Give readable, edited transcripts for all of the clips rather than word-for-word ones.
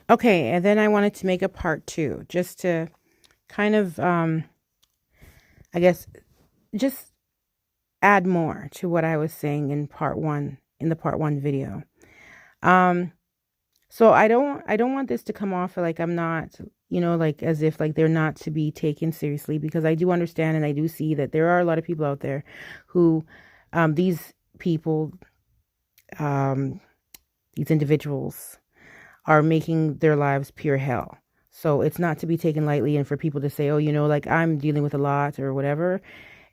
Okay, and then I wanted to make a part two, just to kind of, I guess, just add more to what I was saying in part one, in the part one video. Um, so I don't want this to come off like I'm not, like as if like they're not to be taken seriously, because I do understand and I do see that there are a lot of people out there who, these people, um, these individuals are making their lives pure hell. So it's not to be taken lightly, and for people to say, oh, like I'm dealing with a lot or whatever,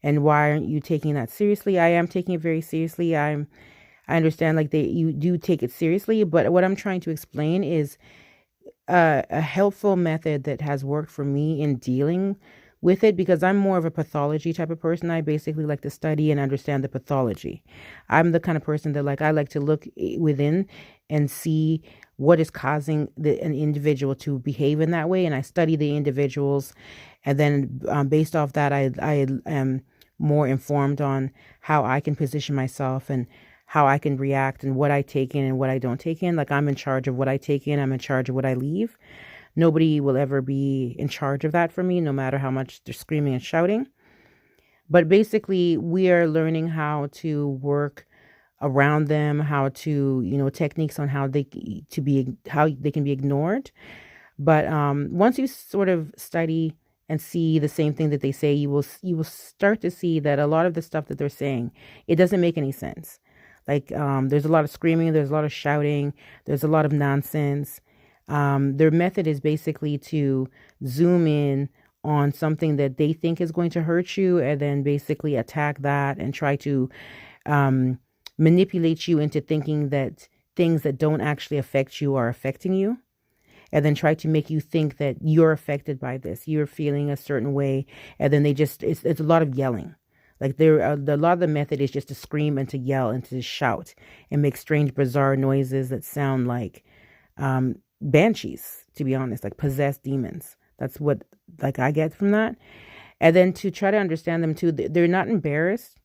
and why aren't you taking that seriously? I am taking it very seriously. I understand like you do take it seriously, but what I'm trying to explain is a helpful method that has worked for me in dealing with it, because I'm more of a pathology type of person. I basically like to study and understand the pathology. I'm the kind of person that like I like to look within and see what is causing an individual to behave in that way, and I study the individuals, and then based off that, I am more informed on how I can position myself and how I can react and what I take in and what I don't take in. Like I'm in charge of what I take in, I'm in charge of what I leave. Nobody will ever be in charge of that for me, no matter how much they're screaming and shouting. But basically, we are learning how to work around them, how to, techniques on how they can be ignored. But once you sort of study and see the same thing that they say, you will start to see that a lot of the stuff that they're saying, it doesn't make any sense. Like there's a lot of screaming, there's a lot of shouting, there's a lot of nonsense. Their method is basically to zoom in on something that they think is going to hurt you, and then basically attack that and try to um, manipulate you into thinking that things that don't actually affect you are affecting you, and then try to make you think that you're affected by this. You're feeling a certain way, and then it's a lot of yelling. Like a lot of the method is just to scream and to yell and to shout and make strange, bizarre noises that sound like banshees. To be honest, like possessed demons. That's what like I get from that. And then to try to understand them too, they're not embarrassed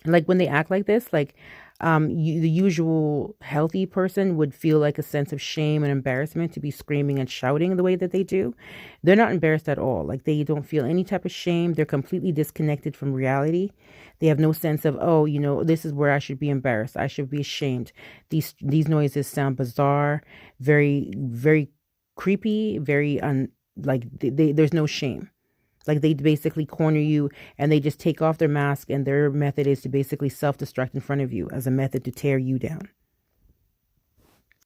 like when they act like this, like the usual healthy person would feel like a sense of shame and embarrassment to be screaming and shouting the way that they do. They're not embarrassed at all. Like they don't feel any type of shame. They're completely disconnected from reality. They have no sense of, oh, this is where I should be embarrassed, I should be ashamed. These noises sound bizarre, very very creepy, very like there's no shame. Like they basically corner you, and they just take off their mask, and their method is to basically self destruct in front of you as a method to tear you down.